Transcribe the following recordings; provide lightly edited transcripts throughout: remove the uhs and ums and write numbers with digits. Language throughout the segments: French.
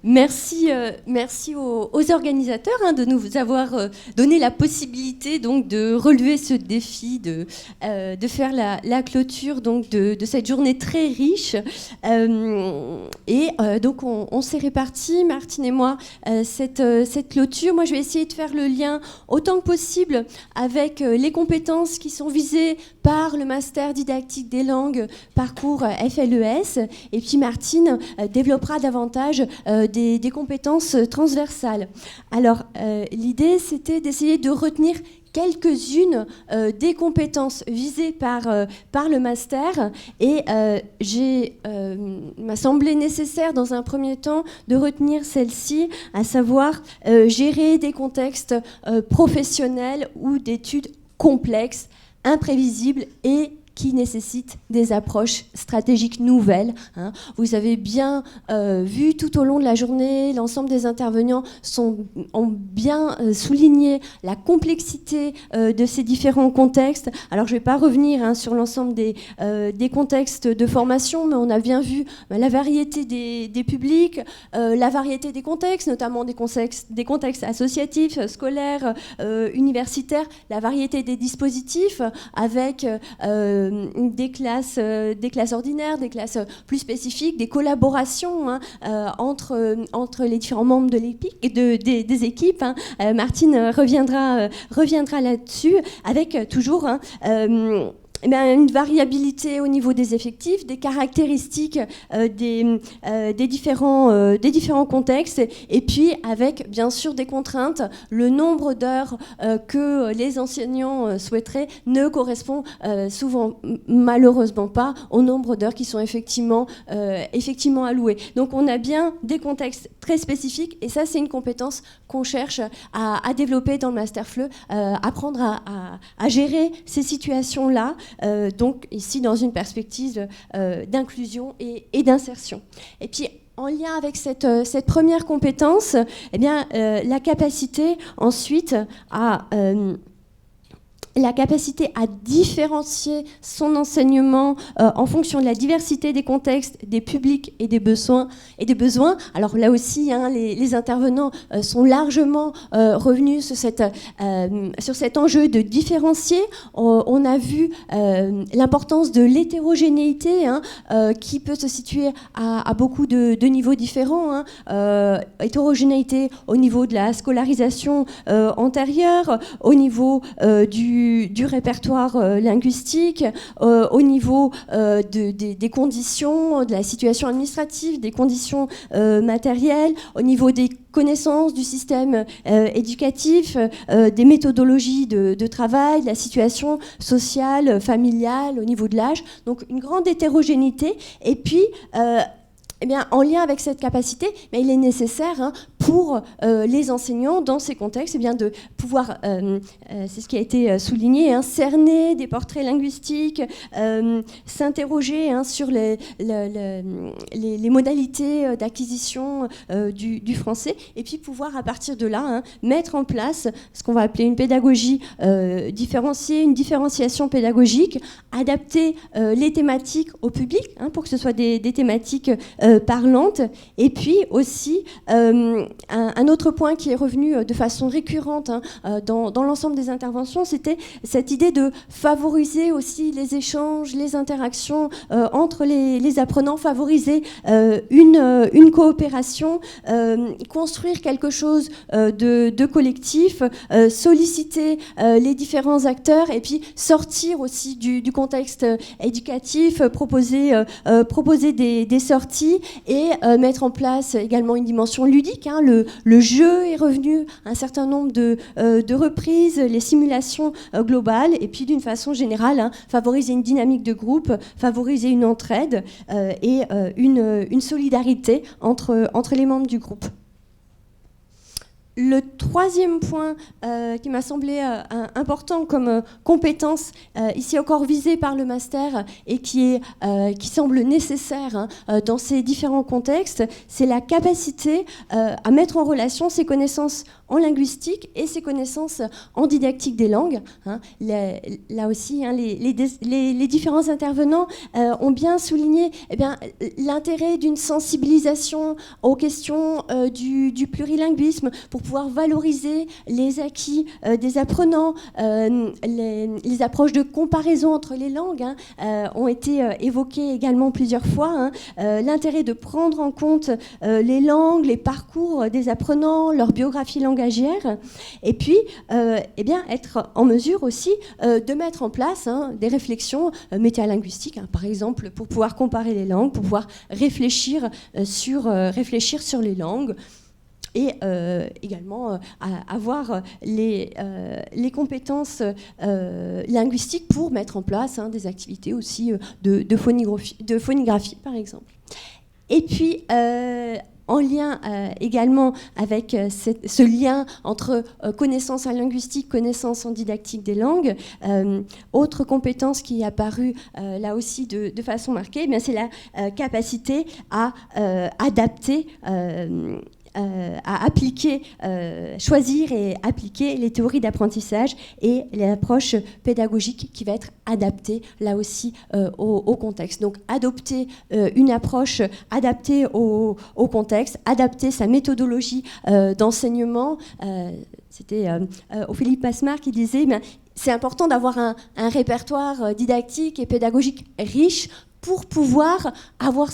Merci aux organisateurs de nous avoir donné la possibilité donc de relever ce défi, de faire la clôture donc de cette journée très riche. Donc on s'est répartis, Martine et moi, cette clôture. Moi, je vais essayer de faire le lien autant que possible avec les compétences qui sont visées par le master didactique des langues parcours FLES. Et puis Martine développera davantage des compétences transversales. Alors, l'idée, c'était d'essayer de retenir quelques-unes des compétences visées par le master, et il m'a semblé nécessaire dans un premier temps de retenir celle-ci, à savoir gérer des contextes professionnels ou d'études complexes, imprévisibles et qui nécessitent des approches stratégiques nouvelles. Vous avez bien vu tout au long de la journée, l'ensemble des intervenants ont bien souligné la complexité de ces différents contextes. Alors je ne vais pas revenir sur l'ensemble des contextes de formation, mais on a bien vu la variété des publics, la variété des contextes, notamment des contextes associatifs, scolaires, universitaires, la variété des dispositifs avec des classes ordinaires, des classes plus spécifiques, des collaborations entre les différents membres des équipes. Martine reviendra là-dessus, avec toujours une variabilité au niveau des effectifs, des caractéristiques des différents contextes, et puis avec bien sûr des contraintes. Le nombre d'heures que les enseignants souhaiteraient ne correspond souvent malheureusement pas au nombre d'heures qui sont effectivement allouées. Donc on a bien des contextes très spécifiques, et ça c'est une compétence qu'on cherche à développer dans le Master FLE, apprendre à gérer ces situations-là, donc ici dans une perspective d'inclusion et d'insertion. Et puis en lien avec cette première compétence, la capacité ensuite à différencier son enseignement en fonction de la diversité des contextes, des publics et des besoins. Alors là aussi, les intervenants sont largement revenus sur cet enjeu de différencier. On a vu l'importance de l'hétérogénéité qui peut se situer à beaucoup de niveaux différents. Hétérogénéité au niveau de la scolarisation antérieure, au niveau du répertoire linguistique, au niveau des conditions, de la situation administrative, des conditions matérielles, au niveau des connaissances du système éducatif, des méthodologies de travail, de la situation sociale, familiale, au niveau de l'âge. Donc une grande hétérogénéité. Et puis en lien avec cette capacité, il est nécessaire pour les enseignants dans ces contextes de pouvoir, c'est ce qui a été souligné, cerner des portraits linguistiques, s'interroger sur les modalités d'acquisition du français, et puis pouvoir à partir de là mettre en place ce qu'on va appeler une pédagogie différenciée, une différenciation pédagogique, adapter les thématiques au public pour que ce soit des thématiques parlantes. Et puis aussi un autre point qui est revenu de façon récurrente dans l'ensemble des interventions, c'était cette idée de favoriser aussi les échanges, les interactions entre les apprenants, favoriser une coopération, construire quelque chose de collectif, solliciter les différents acteurs, et puis sortir aussi du contexte éducatif, proposer des sorties, et mettre en place également une dimension ludique. Le jeu est revenu un certain nombre de reprises, les simulations globales, et puis d'une façon générale, favoriser une dynamique de groupe, favoriser une entraide et une solidarité entre les membres du groupe. Le troisième point qui m'a semblé important comme compétence, ici encore visée par le master et qui semble nécessaire dans ces différents contextes, c'est la capacité à mettre en relation ses connaissances en linguistique et ses connaissances en didactique des langues. Là aussi, les différents intervenants ont bien souligné l'intérêt d'une sensibilisation aux questions du plurilinguisme pour pouvoir valoriser les acquis des apprenants. Les approches de comparaison entre les langues ont été évoquées également plusieurs fois. L'intérêt de prendre en compte les langues, les parcours des apprenants, leur biographie langagière, et puis être en mesure aussi de mettre en place des réflexions métalinguistiques, par exemple, pour pouvoir comparer les langues, pour pouvoir réfléchir sur les langues. Et également avoir les compétences linguistiques pour mettre en place des activités aussi de phonigraphie, par exemple. Et puis, en lien également avec ce lien entre connaissances en linguistique, connaissances en didactique des langues, autre compétence qui est apparue là aussi de façon marquée, c'est la capacité à adapter à appliquer, choisir et appliquer les théories d'apprentissage et l'approche pédagogique qui va être adaptée là aussi au contexte. Donc adopter une approche adaptée au contexte, adapter sa méthodologie d'enseignement. C'était Philippe Massemard qui disait c'est important d'avoir un répertoire didactique et pédagogique riche pour pouvoir avoir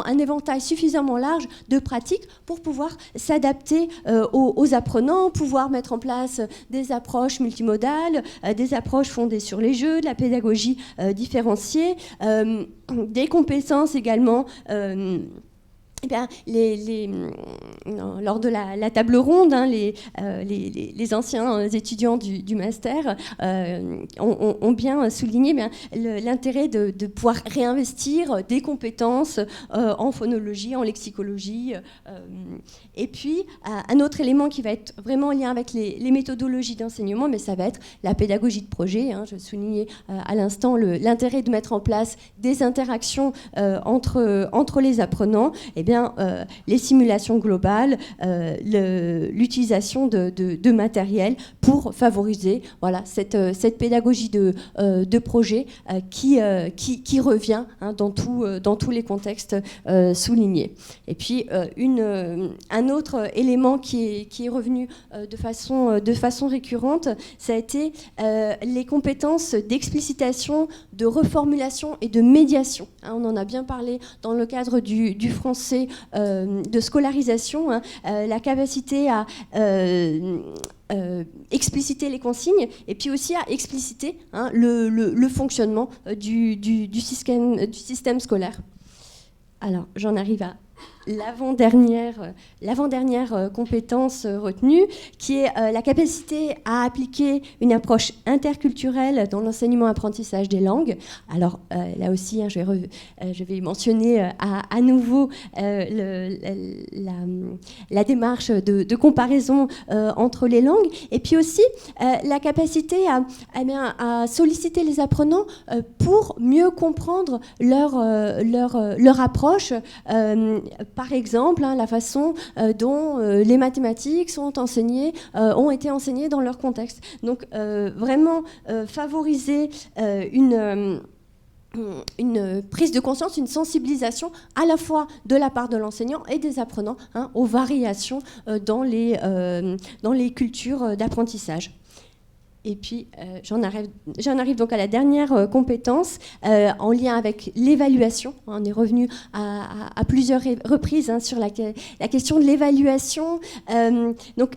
un éventail suffisamment large de pratiques pour pouvoir s'adapter aux apprenants, pouvoir mettre en place des approches multimodales, des approches fondées sur les jeux, de la pédagogie différenciée, des compétences également. Lors de la table ronde, les anciens étudiants du master ont bien souligné l'intérêt de pouvoir réinvestir des compétences en phonologie, en lexicologie. Et puis, un autre élément qui va être vraiment en lien avec les méthodologies d'enseignement, mais ça va être la pédagogie de projet. Je soulignais à l'instant l'intérêt de mettre en place des interactions entre les apprenants. Les simulations globales, l'utilisation de matériel pour favoriser cette pédagogie de projet qui revient dans tous les contextes soulignés. Et puis un autre élément qui est revenu de façon récurrente, ça a été les compétences d'explicitation, de reformulation et de médiation. On en a bien parlé dans le cadre du français de scolarisation, la capacité à expliciter les consignes et puis aussi à expliciter le fonctionnement du système scolaire. Alors, j'en arrive à l'avant-dernière compétence retenue, qui est la capacité à appliquer une approche interculturelle dans l'enseignement-apprentissage des langues. Alors là aussi, je vais mentionner à nouveau la démarche de comparaison entre les langues, et puis aussi la capacité à solliciter les apprenants pour mieux comprendre leur approche. Par exemple, la façon dont les mathématiques ont été enseignées dans leur contexte. Donc, vraiment favoriser une prise de conscience, une sensibilisation à la fois de la part de l'enseignant et des apprenants aux variations dans les cultures d'apprentissage. Et puis, j'en arrive donc à la dernière compétence en lien avec l'évaluation. On est revenu à plusieurs reprises sur la question de l'évaluation. Donc,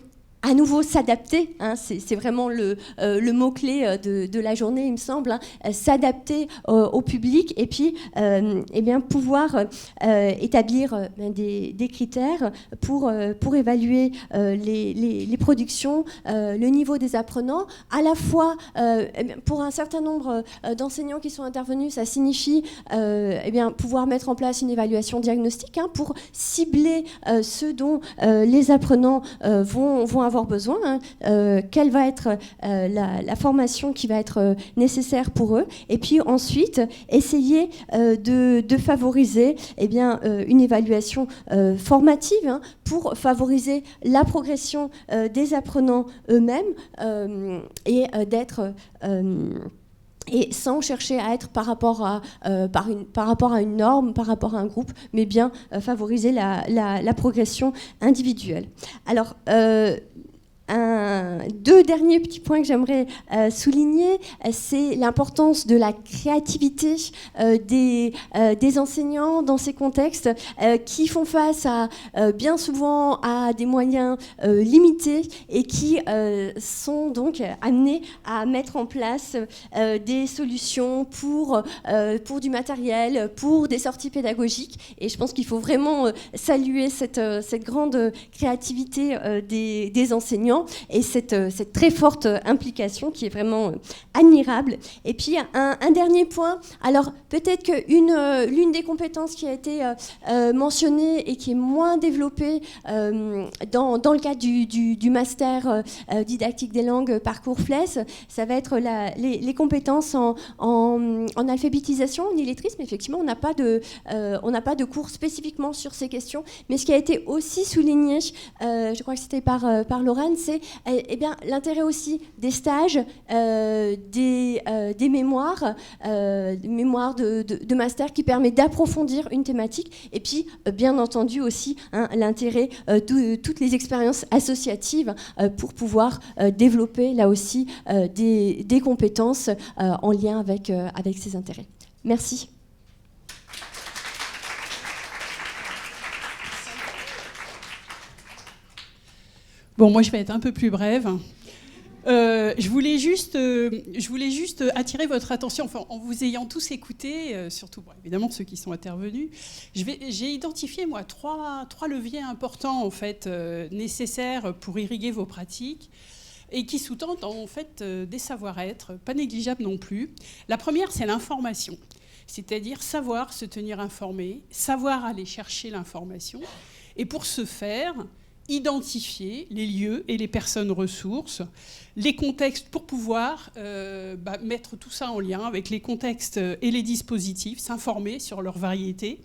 à nouveau s'adapter, c'est vraiment le mot-clé de la journée, il me semble, s'adapter au public et puis pouvoir établir des critères pour évaluer les productions, le niveau des apprenants, à la fois pour un certain nombre d'enseignants qui sont intervenus, ça signifie pouvoir mettre en place une évaluation diagnostique pour cibler ceux dont les apprenants vont avoir avoir besoin, quelle va être la formation qui va être nécessaire pour eux, et puis ensuite essayer de favoriser une évaluation formative pour favoriser la progression des apprenants eux-mêmes et sans chercher à être par rapport à une norme, par rapport à un groupe, mais bien favoriser la progression individuelle. Alors, deux derniers petits points que j'aimerais souligner, c'est l'importance de la créativité des enseignants dans ces contextes qui font face bien souvent à des moyens limités et qui sont donc amenés à mettre en place des solutions pour du matériel, pour des sorties pédagogiques. Et je pense qu'il faut vraiment saluer cette grande créativité des enseignants et cette très forte implication qui est vraiment admirable. Et puis un dernier point, alors peut-être que l'une des compétences qui a été mentionnée et qui est moins développée dans le cadre du master didactique des langues parcours FLES, ça va être les compétences en alphabétisation, en illettrisme. Effectivement, on n'a pas de cours spécifiquement sur ces questions, mais ce qui a été aussi souligné, je crois que c'était par Lorraine, c'est l'intérêt aussi des stages, des mémoires de master qui permet d'approfondir une thématique, et puis bien entendu aussi l'intérêt de toutes les expériences associatives pour pouvoir développer là aussi des compétences en lien avec ces intérêts. Merci. Bon, moi, je vais être un peu plus brève. Je voulais juste attirer votre attention, enfin, en vous ayant tous écoutés, surtout évidemment ceux qui sont intervenus. J'ai identifié, moi, trois leviers importants, en fait, nécessaires pour irriguer vos pratiques et qui sous-tendent, en fait, des savoir-être, pas négligeables non plus. La première, c'est l'information, c'est-à-dire savoir se tenir informé, savoir aller chercher l'information, et pour ce faire, identifier les lieux et les personnes ressources, les contextes pour pouvoir mettre tout ça en lien avec les contextes et les dispositifs, s'informer sur leur variété.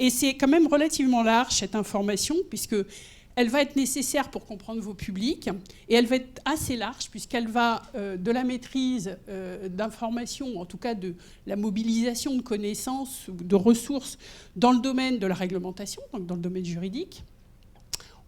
Et c'est quand même relativement large cette information, puisqu'elle va être nécessaire pour comprendre vos publics, et elle va être assez large puisqu'elle va de la maîtrise d'informations, en tout cas de la mobilisation de connaissances, de ressources dans le domaine de la réglementation, donc dans le domaine juridique.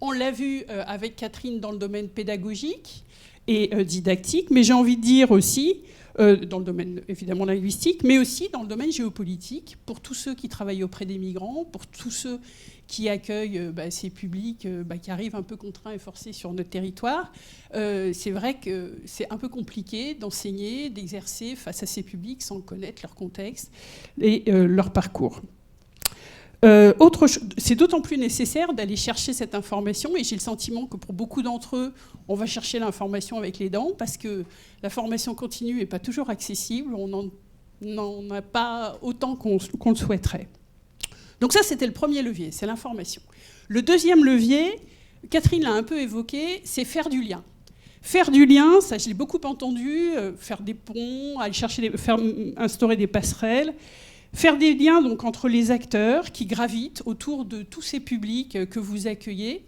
On l'a vu avec Catherine dans le domaine pédagogique et didactique, mais j'ai envie de dire aussi, dans le domaine évidemment linguistique, mais aussi dans le domaine géopolitique, pour tous ceux qui travaillent auprès des migrants, pour tous ceux qui accueillent ces publics qui arrivent un peu contraints et forcés sur notre territoire. C'est vrai que c'est un peu compliqué d'enseigner, d'exercer face à ces publics sans connaître leur contexte et leur parcours. C'est d'autant plus nécessaire d'aller chercher cette information, et j'ai le sentiment que pour beaucoup d'entre eux, on va chercher l'information avec les dents, parce que la formation continue n'est pas toujours accessible, on n'en a pas autant qu'on le souhaiterait. Donc ça, c'était le premier levier, c'est l'information. Le deuxième levier, Catherine l'a un peu évoqué, c'est faire du lien. Faire du lien, ça je l'ai beaucoup entendu, faire des ponts, aller instaurer des passerelles. Faire des liens donc, entre les acteurs qui gravitent autour de tous ces publics que vous accueillez.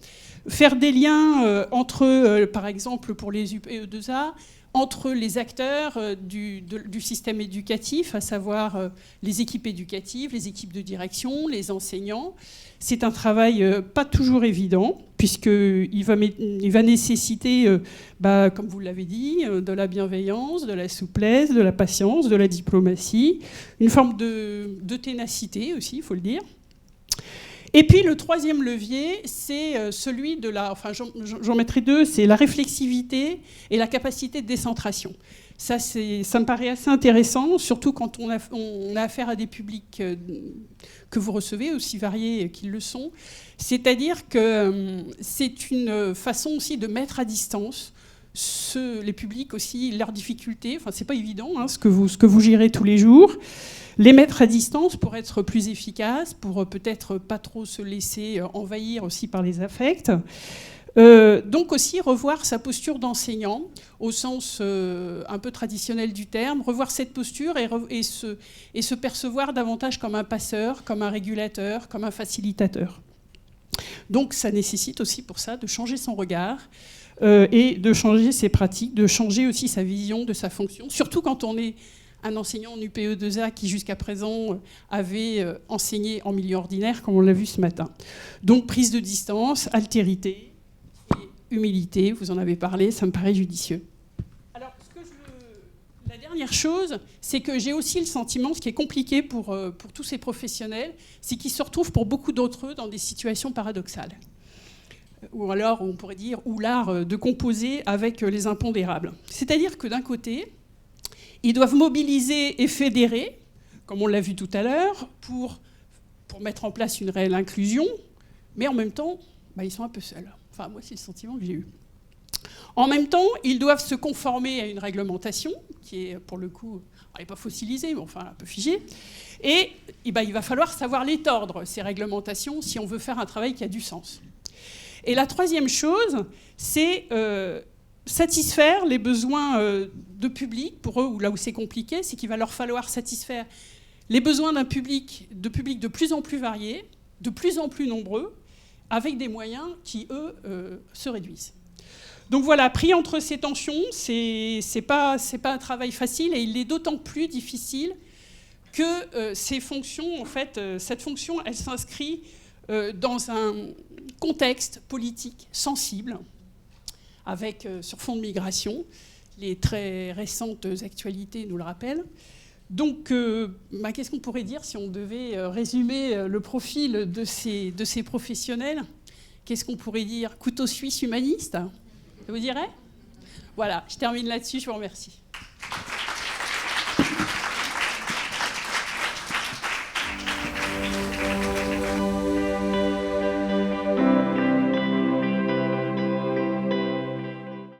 Faire des liens entre, par exemple, pour les UPE2A, entre les acteurs du système éducatif, à savoir les équipes éducatives, les équipes de direction, les enseignants. C'est un travail pas toujours évident, puisqu'il va nécessiter, comme vous l'avez dit, de la bienveillance, de la souplesse, de la patience, de la diplomatie, une forme de ténacité aussi, il faut le dire. Et puis le troisième levier, c'est celui de j'en mettrai deux, c'est la réflexivité et la capacité de décentration. Ça me paraît assez intéressant, surtout quand on a affaire à des publics que vous recevez, aussi variés qu'ils le sont. C'est-à-dire que c'est une façon aussi de mettre à distance les publics aussi, leurs difficultés. Enfin, c'est pas évident, ce que vous gérez tous les jours. Les mettre à distance pour être plus efficace, pour peut-être pas trop se laisser envahir aussi par les affects. Donc aussi revoir sa posture d'enseignant, au sens un peu traditionnel du terme, revoir cette posture et se percevoir davantage comme un passeur, comme un régulateur, comme un facilitateur. Donc ça nécessite aussi pour ça de changer son regard et de changer ses pratiques, de changer aussi sa vision de sa fonction, surtout quand on est un enseignant en UPE2A qui jusqu'à présent avait enseigné en milieu ordinaire, comme on l'a vu ce matin. Donc prise de distance, altérité, humilité, vous en avez parlé, ça me paraît judicieux. Alors, la dernière chose, c'est que j'ai aussi le sentiment, ce qui est compliqué pour tous ces professionnels, c'est qu'ils se retrouvent pour beaucoup d'entre eux dans des situations paradoxales. Ou alors, on pourrait dire, ou l'art de composer avec les impondérables. C'est-à-dire que d'un côté, ils doivent mobiliser et fédérer, comme on l'a vu tout à l'heure, pour mettre en place une réelle inclusion, mais en même temps, ils sont un peu seuls. Enfin, moi, c'est le sentiment que j'ai eu. En même temps, ils doivent se conformer à une réglementation qui est, pour le coup, elle n'est pas fossilisée, mais enfin un peu figée. Et il va falloir savoir les tordre, ces réglementations, si on veut faire un travail qui a du sens. Et la troisième chose, c'est satisfaire les besoins de public. Pour eux, ou là où c'est compliqué, c'est qu'il va leur falloir satisfaire les besoins d'un public de plus en plus varié, de plus en plus nombreux, avec des moyens qui, eux, se réduisent. Donc voilà, pris entre ces tensions, c'est pas un travail facile, et il est d'autant plus difficile que ces fonctions, en fait, cette fonction, elle s'inscrit dans un contexte politique sensible, avec, sur fond de migration, les très récentes actualités nous le rappellent. Donc, qu'est-ce qu'on pourrait dire si on devait résumer le profil de ces professionnels? Qu'est-ce qu'on pourrait dire? Couteau suisse humaniste? Ça vous dirait? Voilà, je termine là-dessus, je vous remercie.